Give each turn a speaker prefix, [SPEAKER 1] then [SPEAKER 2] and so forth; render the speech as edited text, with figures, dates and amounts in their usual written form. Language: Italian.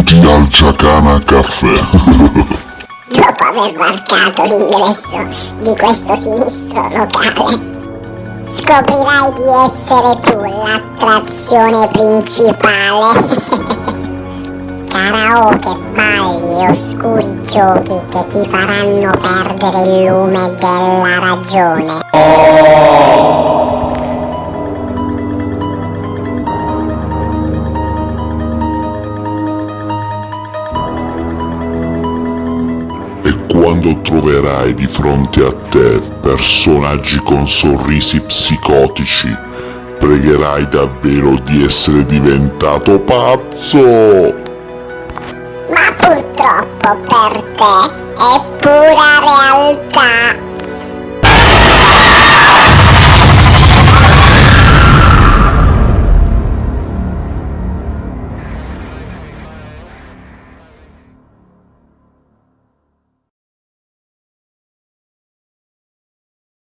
[SPEAKER 1] Benvenuti al Giacana Caffè.
[SPEAKER 2] Dopo aver varcato l'ingresso di questo sinistro locale, scoprirai di essere tu l'attrazione principale. Karaoke, balli e oscuri giochi che ti faranno perdere il lume della ragione.
[SPEAKER 1] E quando troverai di fronte a te personaggi con sorrisi psicotici, pregherai davvero di essere diventato pazzo!
[SPEAKER 2] Ma purtroppo per te è pura realtà.